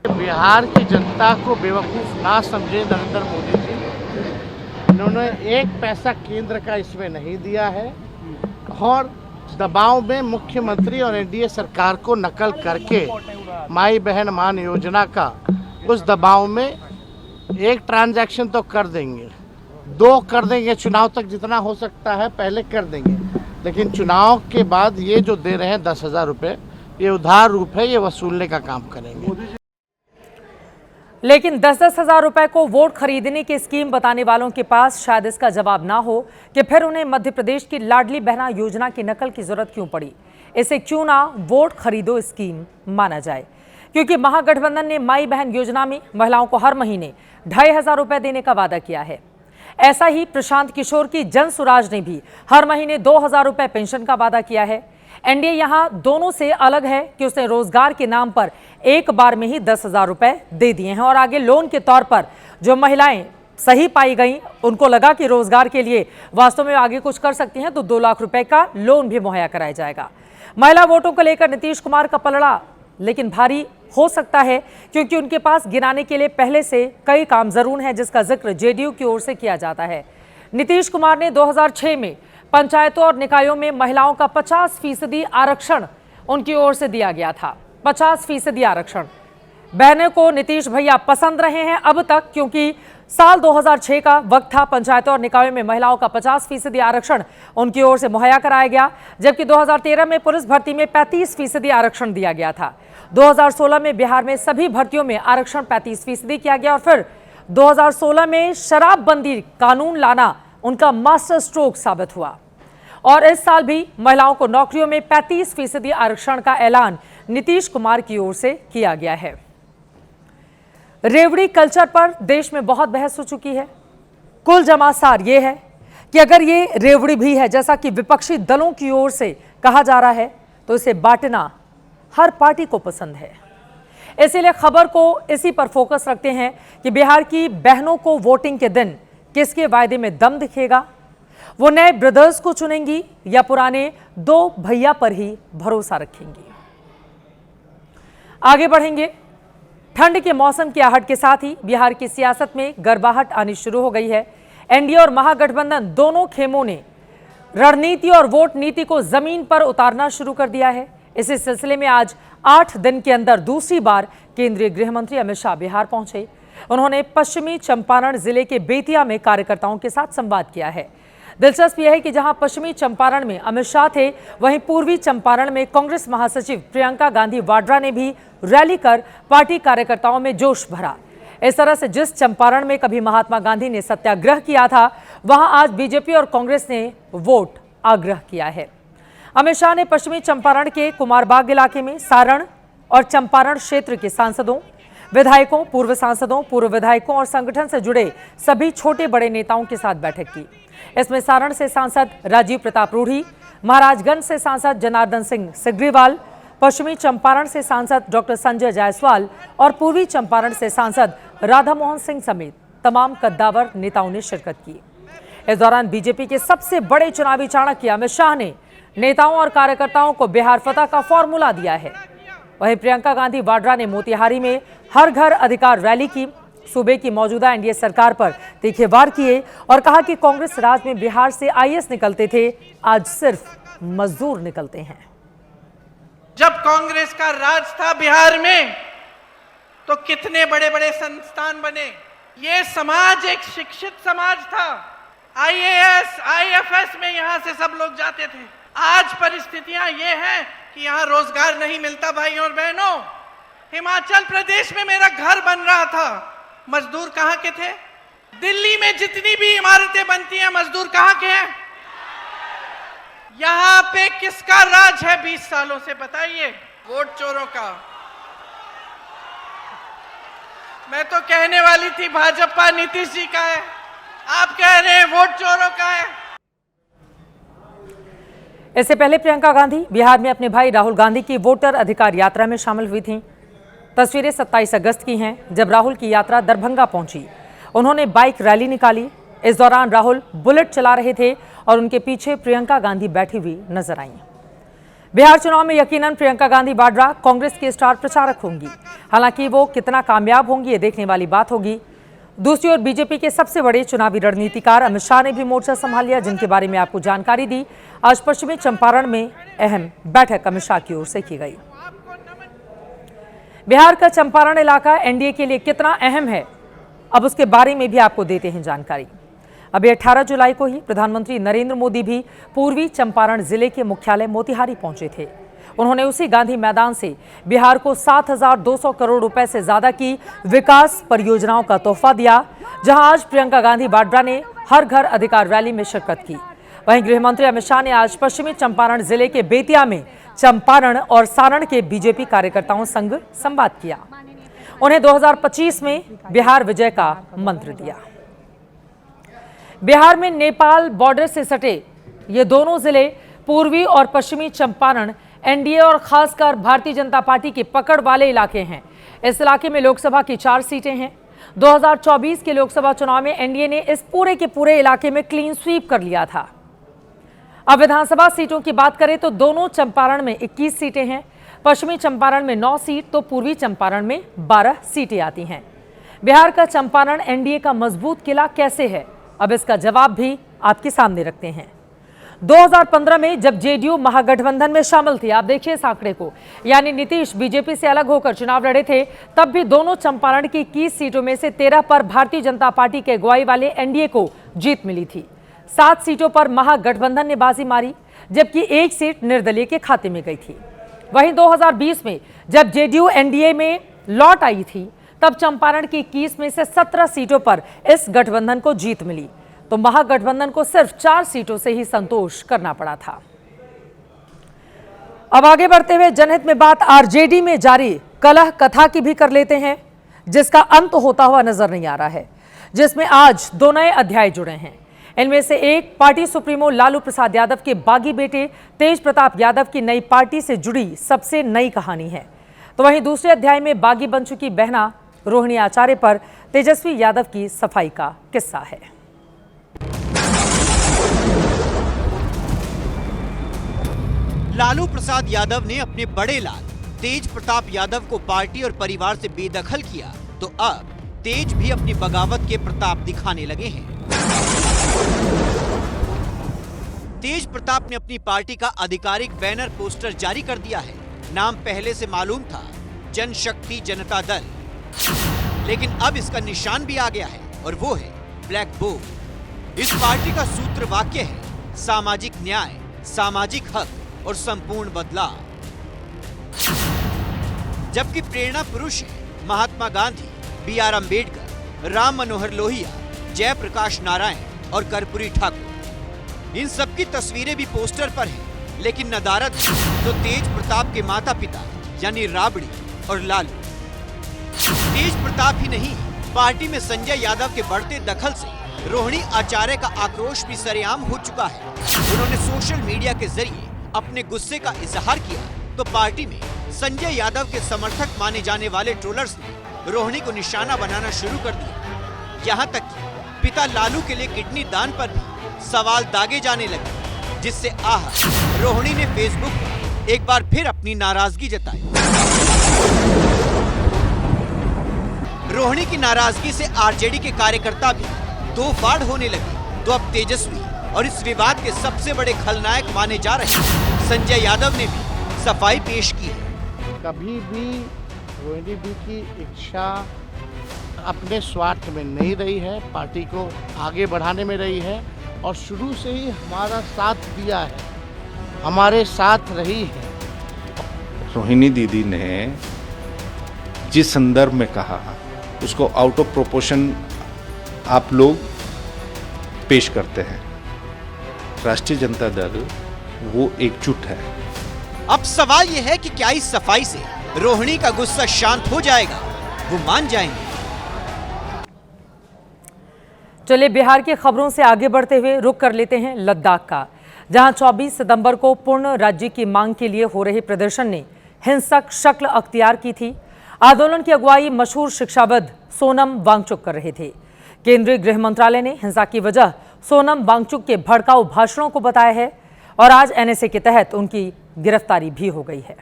बिहार की जनता को बेवकूफ ना समझे नरेंद्र मोदी जी। इन्होंने 1 पैसा केंद्र का इसमें नहीं दिया है और दबाव में मुख्यमंत्री और एनडीए सरकार को नकल करके माई बहन मान योजना का उस दबाव में 1 ट्रांजैक्शन तो कर देंगे, 2 कर देंगे, चुनाव तक जितना हो सकता है पहले कर देंगे, लेकिन चुनाव के बाद ये जो दे रहे हैं 10,000 रुपये, ये उधार रूप है, ये वसूलने का काम करेंगे। लेकिन 10-10 हजार रुपए को वोट खरीदने की स्कीम बताने वालों के पास शायद इसका जवाब ना हो कि फिर उन्हें मध्य प्रदेश की लाडली बहना योजना की नकल की जरूरत क्यों पड़ी। इसे क्यों ना वोट खरीदो स्कीम माना जाए, क्योंकि महागठबंधन ने माई बहन योजना में महिलाओं को हर महीने 2,500 रुपए देने का वादा किया है। ऐसा ही प्रशांत किशोर की जन सुराज ने भी हर महीने 2000 रुपए पेंशन का वादा किया है। एनडीए यहां दोनों से अलग है कि उसने रोजगार के नाम पर एक बार में ही 10,000 रुपए दे दिए हैं और आगे लोन के तौर पर जो महिलाएं सही पाई गई, उनको लगा कि रोजगार के लिए वास्तव में आगे कुछ कर सकती हैं, तो 2 लाख रुपए का लोन भी मुहैया कराया जाएगा। महिला वोटों को लेकर नीतीश कुमार का पलड़ा लेकिन भारी हो सकता है, क्योंकि उनके पास गिनाने के लिए पहले से कई काम जरूर हैं, जिसका जिक्र जेडीयू की ओर से किया जाता है। नीतीश कुमार ने 2006 में पंचायतों और निकायों में महिलाओं का 50% आरक्षण उनकी ओर से दिया गया था। 50% आरक्षण बहनों को नीतीश भैया पसंद रहे हैं अब तक, क्योंकि साल 2006 का वक्त था, पंचायतों और निकायों में महिलाओं का 50% आरक्षण उनकी ओर से मुहैया कराया गया, जबकि 2013 में पुलिस भर्ती में 35% आरक्षण दिया गया था। 2016 में बिहार में सभी भर्तियों में आरक्षण 35% किया गया और फिर 2016 में शराबबंदी कानून लाना उनका मास्टर स्ट्रोक साबित हुआ और इस साल भी महिलाओं को नौकरियों में 35% आरक्षण का ऐलान नीतीश कुमार की ओर से किया गया है। रेवड़ी कल्चर पर देश में बहुत बहस हो चुकी है। कुल जमासार ये है कि अगर ये रेवड़ी भी है जैसा कि विपक्षी दलों की ओर से कहा जा रहा है, तो इसे बांटना हर पार्टी को पसंद है। इसीलिए खबर को इसी पर फोकस रखते हैं कि बिहार की बहनों को वोटिंग के दिन किसके वायदे में दम दिखेगा, वो नए ब्रदर्स को चुनेंगी या पुराने 2 भैया पर ही भरोसा रखेंगी। आगे बढ़ेंगे। ठंड के मौसम की आहट के साथ ही बिहार की सियासत में गर्माहट आनी शुरू हो गई है। एनडीए और महागठबंधन दोनों खेमों ने रणनीति और वोट नीति को जमीन पर उतारना शुरू कर दिया है। इसी सिलसिले में आज 8 दिन के अंदर दूसरी बार केंद्रीय गृह मंत्री अमित शाह बिहार पहुंचे। उन्होंने पश्चिमी चंपारण जिले के बेतिया में कार्यकर्ताओं के साथ संवाद किया है। दिलचस्प यह है कि जहां पश्चिमी चंपारण में अमित शाह थे, वहीं पूर्वी चंपारण में कांग्रेस महासचिव प्रियंका गांधी वाड्रा ने भी रैली कर पार्टी कार्यकर्ताओं में जोश भरा। इस तरह से जिस चंपारण में कभी महात्मा गांधी ने सत्याग्रह किया था, वहां आज बीजेपी और कांग्रेस ने वोट आग्रह किया है। अमित शाह ने पश्चिमी चंपारण के कुमारबाग इलाके में सारण और चंपारण क्षेत्र के सांसदों, विधायकों, पूर्व सांसदों, पूर्व विधायकों और संगठन से जुड़े सभी छोटे बड़े नेताओं के साथ बैठक की। इसमें सारण से सांसद राजीव प्रताप रूढ़ी, महाराजगंज से सांसद जनार्दन सिंह सिग्रीवाल, पश्चिमी चंपारण से सांसद डॉक्टर संजय जायसवाल और पूर्वी चंपारण से सांसद राधा मोहन सिंह समेत तमाम कद्दावर नेताओं ने शिरकत की। इस दौरान बीजेपी के सबसे बड़े चुनावी चाणक्य अमित शाह ने नेताओं और कार्यकर्ताओं को बिहार फतह का फॉर्मूला दिया है। वहीं प्रियंका गांधी वाड्रा ने मोतिहारी में हर घर अधिकार रैली की, सूबे की मौजूदा एनडीए सरकार पर तीखे वार किए और कहा कि कांग्रेस राज में बिहार से आईएएस निकलते थे, आज सिर्फ मजदूर निकलते हैं। जब कांग्रेस का राज था बिहार में, तो कितने बड़े बड़े संस्थान बने। ये समाज एक शिक्षित समाज था। आईएएस, आईएफएस में यहां से सब लोग जाते थे। आज परिस्थितियां ये हैं कि यहाँ रोजगार नहीं मिलता। भाइयों और बहनों, हिमाचल प्रदेश में मेरा घर बन रहा था, मजदूर कहाँ के थे? दिल्ली में जितनी भी इमारतें बनती हैं, मजदूर कहाँ के हैं? यहाँ पे किसका राज है 20 सालों से, बताइए? वोट चोरों का। मैं तो कहने वाली थी भाजपा नीतीश जी का है, आप कह रहे हैं वोट चोरों का है। इससे पहले प्रियंका गांधी बिहार में अपने भाई राहुल गांधी की वोटर अधिकार यात्रा में शामिल हुई थीं। तस्वीरें 27 अगस्त की हैं, जब राहुल की यात्रा दरभंगा पहुंची। उन्होंने बाइक रैली निकाली। इस दौरान राहुल बुलेट चला रहे थे और उनके पीछे प्रियंका गांधी बैठी हुई नजर आईं। बिहार चुनाव में यकीनन प्रियंका गांधी वाड्रा कांग्रेस की स्टार प्रचारक होंगी। हालांकि वो कितना कामयाब होंगी, ये देखने वाली बात होगी। दूसरी ओर बीजेपी के सबसे बड़े चुनावी रणनीतिकार अमित शाह ने भी मोर्चा संभाल लिया, जिनके बारे में आपको जानकारी दी। आज पश्चिमी चंपारण में अहम बैठक अमित शाह की ओर से की गई। बिहार का चंपारण इलाका एनडीए के लिए कितना अहम है, अब उसके बारे में भी आपको देते हैं जानकारी। अभी 18 जुलाई को ही प्रधानमंत्री नरेंद्र मोदी भी पूर्वी चंपारण जिले के मुख्यालय मोतिहारी पहुंचे थे। उन्होंने उसी गांधी मैदान से बिहार को 7,200 करोड़ रुपए से ज्यादा की विकास परियोजनाओं का तोहफा दिया, जहां आज प्रियंका गांधी वाड्रा ने हर घर अधिकार रैली में शिरकत की। वहीं गृह मंत्री अमित शाह ने आज पश्चिमी चंपारण जिले के बेतिया में चंपारण और सारण के बीजेपी कार्यकर्ताओं संग संवाद किया। उन्हें 2025 में बिहार विजय का मंत्र दिया। बिहार में नेपाल बॉर्डर से सटे ये दोनों जिले पूर्वी और पश्चिमी चंपारण एनडीए और खासकर भारतीय जनता पार्टी की पकड़ वाले इलाके हैं। इस इलाके में लोकसभा की 4 सीटें हैं। 2024 के लोकसभा चुनाव में एनडीए ने इस पूरे के पूरे इलाके में क्लीन स्वीप कर लिया था। अब विधानसभा सीटों की बात करें तो दोनों चंपारण में 21 सीटें हैं। पश्चिमी चंपारण में 9 सीट तो पूर्वी चंपारण में 12 सीटें आती हैं। बिहार का चंपारण एनडीए का मजबूत किला कैसे है, अब इसका जवाब भी आपके सामने रखते हैं। 2015 में जब जेडीयू महागठबंधन में शामिल थी, आप देखिए इस आंकड़े को, यानी नीतीश बीजेपी से अलग होकर चुनाव लड़े थे, तब भी दोनों चंपारण की 21 सीटों में से 13 पर भारतीय जनता पार्टी के अगुवाई वाले एनडीए को जीत मिली थी। 7 सीटों पर महागठबंधन ने बाजी मारी, जबकि 1 सीट निर्दलीय के खाते में गई थी। वहीं 2020 में जब जेडीयू एनडीए में लौट आई थी, तब चंपारण की 21 में से 17 सीटों पर इस गठबंधन को जीत मिली, तो महागठबंधन को सिर्फ 4 सीटों से ही संतोष करना पड़ा था। अब आगे बढ़ते हुए जनहित में बात आरजेडी में जारी कलह कथा की भी कर लेते हैं, जिसका अंत होता हुआ नजर नहीं आ रहा है, जिसमें आज 2 नए अध्याय जुड़े हैं। इनमें से एक पार्टी सुप्रीमो लालू प्रसाद यादव के बागी बेटे तेज प्रताप यादव की नई पार्टी से जुड़ी सबसे नई कहानी है, तो वहीं दूसरे अध्याय में बागी बन चुकी बहना रोहिणी आचार्य पर तेजस्वी यादव की सफाई का किस्सा है। लालू प्रसाद यादव ने अपने बड़े लाल तेज प्रताप यादव को पार्टी और परिवार से बेदखल किया, तो अब तेज भी अपनी बगावत के प्रताप दिखाने लगे हैं। तेज प्रताप ने अपनी पार्टी का आधिकारिक बैनर पोस्टर जारी कर दिया है। नाम पहले से मालूम था, जनशक्ति जनता दल, लेकिन अब इसका निशान भी आ गया है और वो है ब्लैक बोर्ड। इस पार्टी का सूत्र वाक्य है सामाजिक न्याय, सामाजिक हक और संपूर्ण बदलाव। जबकि प्रेरणा पुरुष है महात्मा गांधी, बी.आर. अम्बेडकर, राम मनोहर लोहिया, जयप्रकाश नारायण और कर्पूरी ठाकुर। इन सबकी तस्वीरें भी पोस्टर पर हैं, लेकिन नदारद तो तेज प्रताप के माता पिता यानी राबड़ी और लालू। तेज प्रताप ही नहीं, पार्टी में संजय यादव के बढ़ते दखल से रोहिणी आचार्य का आक्रोश भी सरेआम हो चुका है। उन्होंने सोशल मीडिया के जरिए अपने गुस्से का इजहार किया, तो पार्टी में संजय यादव के समर्थक माने जाने वाले ट्रोलर्स ने रोहिणी को निशाना बनाना शुरू कर दिया। यहाँ तक कि पिता लालू के लिए किडनी दान पर भी सवाल दागे जाने लगे, जिससे रोहिणी ने फेसबुक पर एक बार फिर अपनी नाराजगी जताई। रोहिणी की नाराजगी से आरजेडी के कार्यकर्ता भी दो फाड़ होने लगे, तो अब तेजस्वी और इस विवाद के सबसे बड़े खलनायक माने जा रहे संजय यादव ने भी सफाई पेश की है। कभी भी रोहिणी जी की इच्छा अपने स्वार्थ में नहीं रही है, पार्टी को आगे बढ़ाने में रही है और शुरू से ही हमारा साथ दिया है, हमारे साथ रही है। रोहिणी दीदी ने जिस संदर्भ में कहा उसको आउट ऑफ प्रोपोर्शन आप लोग पेश करते हैं। राष्ट्रीय जनता दल वो एकजुट है। अब सवाल यह है कि क्या इस सफाई से रोहिणी का गुस्सा शांत हो जाएगा, वो मान जाएंगे। चलिए बिहार की खबरों से आगे बढ़ते हुए रुक कर लेते हैं लद्दाख का, जहां 24 सितंबर को पूर्ण राज्य की मांग के लिए हो रहे प्रदर्शन ने हिंसक शक्ल अख्तियार की थी। आंदोलन की अगुवाई मशहूर शिक्षाविद सोनम वांगचुक कर रहे थे। केंद्रीय गृह मंत्रालय ने हिंसा की वजह सोनम वांगचुक के भड़काऊ भाषणों को बताया है और आज एनएसए के तहत उनकी गिरफ्तारी भी हो गई है।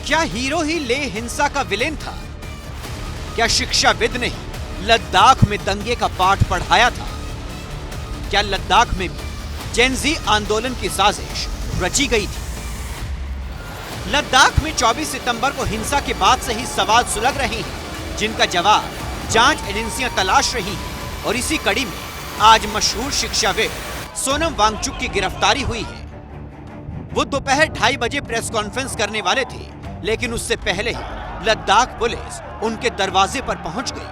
क्या हीरो ही ले हिंसा का विलेन था? क्या शिक्षाविद ने ही लद्दाख में दंगे का पाठ पढ़ाया था? क्या लद्दाख में भी जेनजी आंदोलन की साजिश रची गई थी? लद्दाख में 24 सितंबर को हिंसा के बाद से ही सवाल सुलग रहे हैं, जिनका जवाब जांच एजेंसियां तलाश रही हैं और इसी कड़ी में आज मशहूर शिक्षाविद सोनम वांगचुक की गिरफ्तारी हुई है। वो दोपहर 2:30 बजे प्रेस कॉन्फ्रेंस करने वाले थे, लेकिन उससे पहले ही लद्दाख पुलिस उनके दरवाजे पर पहुंच गई।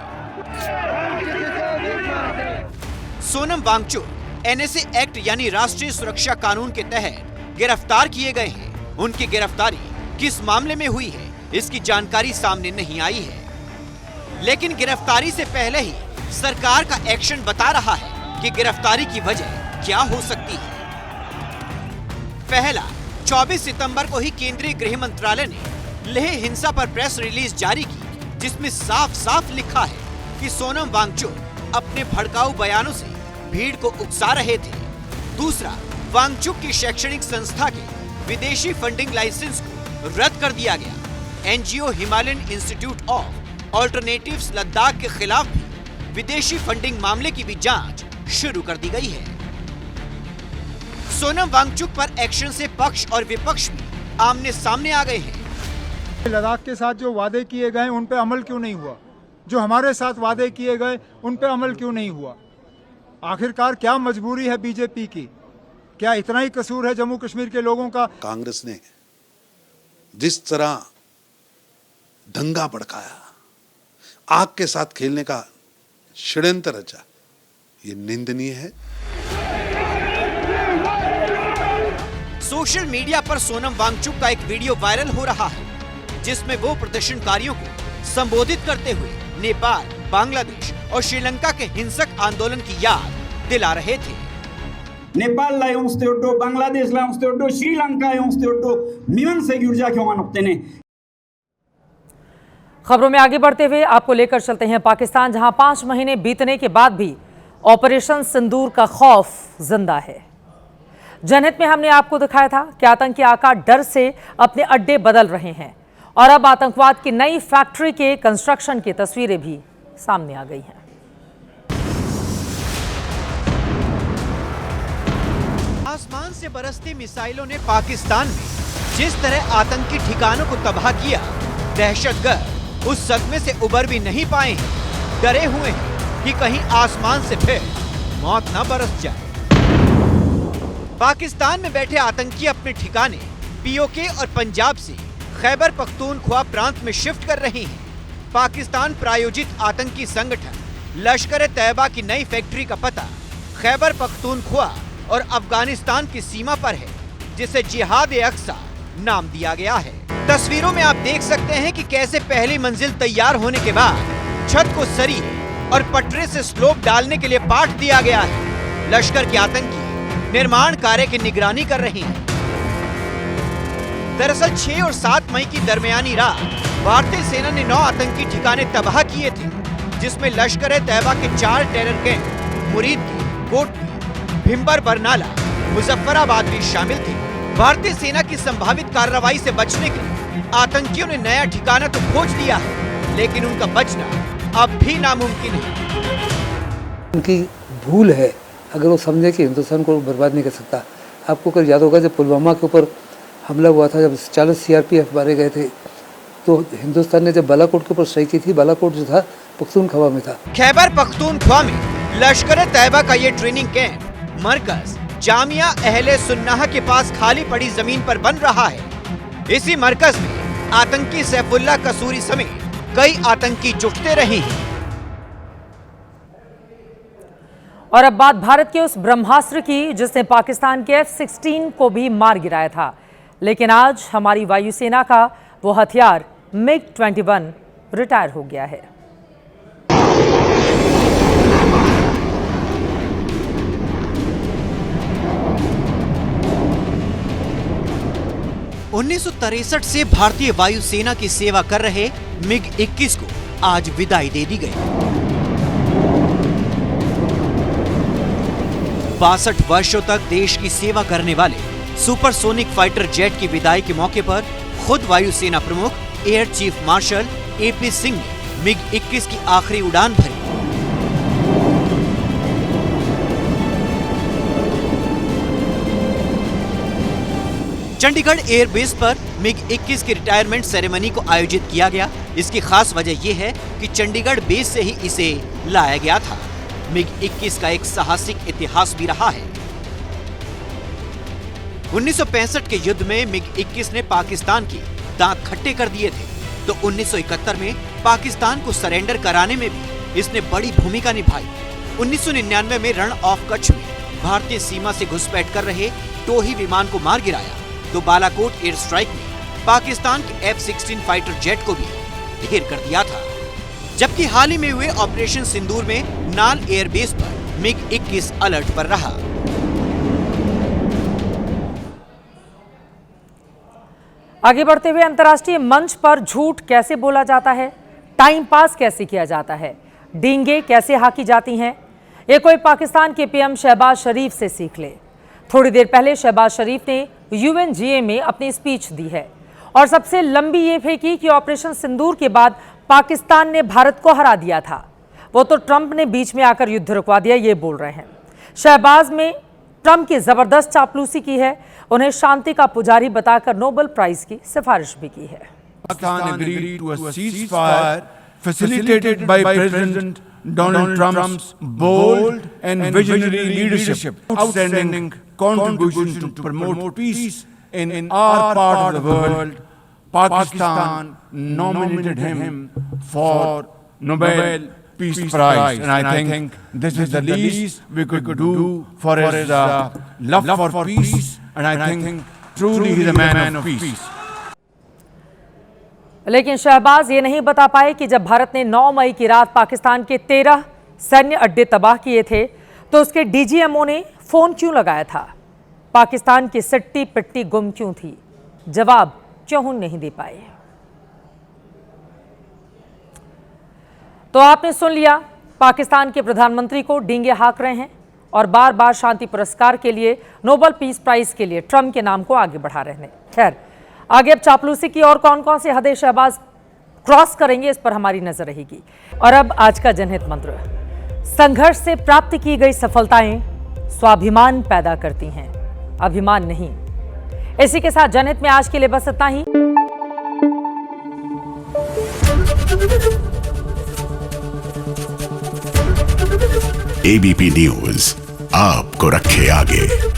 सोनम वांगचुक NSA एक्ट यानी राष्ट्रीय सुरक्षा कानून के तहत गिरफ्तार किए गए हैं। उनकी गिरफ्तारी किस मामले में हुई है, इसकी जानकारी सामने नहीं आई है, लेकिन गिरफ्तारी से पहले ही सरकार का एक्शन बता रहा है कि गिरफ्तारी की वजह क्या हो सकती है। पहला, 24 सितंबर को ही केंद्रीय गृह मंत्रालय ने लेह हिंसा पर प्रेस रिलीज जारी की, जिसमें साफ साफ लिखा है कि सोनम वांगचुक अपने भड़काऊ बयानों से भीड़ को उकसा रहे थे। दूसरा, वांगचुक की शैक्षणिक संस्था के विदेशी फंडिंग लाइसेंस को रद्द कर दिया गया। NGO Himalayan institute of alternatives Ladakh के खिलाफ भी विदेशी फंडिंग मामले की भी जांच शुरू कर दी गई है। सोनम वांगचुक पर एक्शन से पक्ष और विपक्ष भी आमने सामने आ गए हैं। लद्दाख के साथ जो वादे किए गए उन पर अमल क्यों नहीं हुआ? जो हमारे साथ वादे किए गए उन पर अमल क्यों नहीं हुआ? आखिरकार क्या मजबूरी है बीजेपी की? क्या इतना ही कसूर है जम्मू कश्मीर के लोगों का? कांग्रेस ने जिस तरह दंगा भड़काया, आग के साथ खेलने का षड्यंत्र रचा, ये निंदनीय है। सोशल मीडिया पर सोनम वांगचुक का एक वीडियो वायरल हो रहा है, जिसमें वो प्रदर्शनकारियों को संबोधित करते हुए नेपाल, बांग्लादेश और श्रीलंका के हिंसक आंदोलन की याद दिला रहे थे। नेपाललाई उस्तेडो, बांग्लादेशलाई उस्तेडो, श्रीलंका उस्तेडो, मीमांसा ऊर्जा क्यों मानते ने। खबरों में आगे बढ़ते हुए आपको लेकर चलते हैं पाकिस्तान, जहां 5 महीने बीतने के बाद भी ऑपरेशन सिंदूर का खौफ जिंदा है। जनहित में हमने आपको दिखाया था कि आतंकी आका डर से अपने अड्डे बदल रहे हैं और अब आतंकवाद की नई फैक्ट्री के कंस्ट्रक्शन की तस्वीरें भी सामने आ गई हैं। आसमान से बरसती मिसाइलों ने पाकिस्तान में जिस तरह आतंकी ठिकानों को तबाह किया, दहशतगर्द उस सदमे से उबर भी नहीं पाए हैं। डरे हुए हैं कि कहीं आसमान से फिर मौत न बरस जाए। पाकिस्तान में बैठे आतंकी अपने ठिकाने POK और पंजाब से खैबर पख्तूनख्वा प्रांत में शिफ्ट कर रहे हैं। पाकिस्तान प्रायोजित आतंकी संगठन लश्कर तैयबा की नई फैक्ट्री का पता खैबर पख्तूनख्वा और अफगानिस्तान की सीमा पर है, जिसे जिहाद ए अक्सा नाम दिया गया है। तस्वीरों में आप देख सकते हैं कि कैसे पहली मंजिल तैयार होने के बाद छत को सरिये और पटरे से स्लोप डालने के लिए पाट दिया गया है। लश्कर के आतंकी निर्माण कार्य की निगरानी कर रहे हैं। दरअसल 6 और 7 मई की दरमियानी रात भारतीय सेना ने 9 आतंकी ठिकाने तबाह किए थे, जिसमें लश्कर तैयबा के 4 टेरर कैंप मुरीदकी, कोटकी, भिम्बर बरनाला, मुजफ्फराबाद भी शामिल थे। भारतीय सेना की संभावित कार्रवाई से बचने के लिए आतंकियों ने नया ठिकाना तो खोज लिया है, लेकिन उनका बचना अब भी नामुमकिन है। उनकी भूल है अगर वो समझे कि हिंदुस्तान को बर्बाद नहीं कर सकता। आपको कल याद होगा जब पुलवामा के ऊपर हमला हुआ था, जब 40 CRPF मारे गए थे, तो हिंदुस्तान ने जब बालाकोट के ऊपर सही की थी, बालाकोट जो था पख्तूनख्वा में था। खैबर पख्तूनख्वा में लश्कर तैयबा का ये ट्रेनिंग कैंप मरकज जामिया अहले सुन्नाह के पास खाली पड़ी जमीन पर बन रहा है। इसी मरकज में आतंकी सैफुल्लाह कसूरी समेत कई आतंकी जुटते रहे हैं। और अब बात भारत के उस ब्रह्मास्त्र की जिसने पाकिस्तान के F-16 को भी मार गिराया था, लेकिन आज हमारी वायुसेना का वो हथियार MiG-21 रिटायर हो गया है। (1963) से भारतीय वायुसेना की सेवा कर रहे MiG-21 को आज विदाई दे दी गई। 62 वर्षों तक देश की सेवा करने वाले सुपरसोनिक फाइटर जेट की विदाई के मौके पर खुद वायुसेना प्रमुख air chief marshal AP Singh ने MiG-21 की आखिरी उड़ान भरी। चंडीगढ़ एयरबेस पर MiG-21 की रिटायरमेंट सेरेमनी को आयोजित किया गया। इसकी खास वजह यह है कि चंडीगढ़ बेस से ही इसे लाया गया था। MiG-21 का एक साहसिक इतिहास भी रहा है। 1965 के युद्ध में MiG-21 ने पाकिस्तान के दांत खट्टे कर दिए थे, तो 1971 में पाकिस्तान को सरेंडर कराने में भी इसने बड़ी भूमिका निभाई। 1999 में रण ऑफ कच्छ में भारतीय सीमा से घुसपैठ कर रहे टोही विमान को मार गिराया, तो बालाकोट एयर स्ट्राइक में पाकिस्तान के F-16 फाइटर जेट को भी ढेर कर दिया था। जबकि हाल ही में हुए ऑपरेशन सिंदूर में नाल एयरबेस पर MiG-21 अलर्ट पर रहा। आगे बढ़ते हुए अंतर्राष्ट्रीय मंच पर झूठ कैसे बोला जाता है, टाइम पास कैसे किया जाता है, डींगे कैसे हाकी जाती हैं, ये कोई पाकिस्तान के पीएम शहबाज शरीफ से सीख ले। थोड़ी देर पहले शहबाज शरीफ ने UNGA में अपनी स्पीच दी है और सबसे लंबी ये फेंकी कि ऑपरेशन सिंदूर के बाद पाकिस्तान ने भारत को हरा दिया था, वो तो ट्रंप ने बीच में आकर युद्ध रुकवा दिया, ये बोल रहे हैं। शहबाज में ट्रंप की जबरदस्त चापलूसी की है, उन्हें शांति का पुजारी बताकर नोबेल प्राइज की सिफारिश भी की है। Pakistan agreed to a ceasefire facilitated by President Donald Trump's bold and visionary leadership, outstanding contributions to promote peace in our part of the world. Pakistan nominated him for Nobel Peace Prize, and I think this is the least we could do for his love for peace, and I think truly he's a man of peace. लेकिन शहबाज ये नहीं बता पाए कि जब भारत ने 9 मई की रात पाकिस्तान के 13 सैन्य अड्डे तबाह किए थे तो उसके DGMO ने फोन क्यों लगाया था, पाकिस्तान की सिट्टी पिट्टी गुम क्यों थी, जवाब क्यों नहीं दे पाए। तो आपने सुन लिया, पाकिस्तान के प्रधानमंत्री को डींगे हाँक रहे हैं और बार बार शांति पुरस्कार के लिए, नोबेल पीस प्राइज के लिए ट्रंप के नाम को आगे बढ़ा रहे हैं। खैर, आगे अब चापलूसी की और कौन कौन से हदें शहबाज क्रॉस करेंगे, इस पर हमारी नजर रहेगी। और अब आज का जनहित मंत्र, संघर्ष से प्राप्त की गई सफलताएं स्वाभिमान पैदा करती हैं, अभिमान नहीं। इसी के साथ जनहित में आज के लिए बस इतना ही। ABP न्यूज आपको रखे आगे।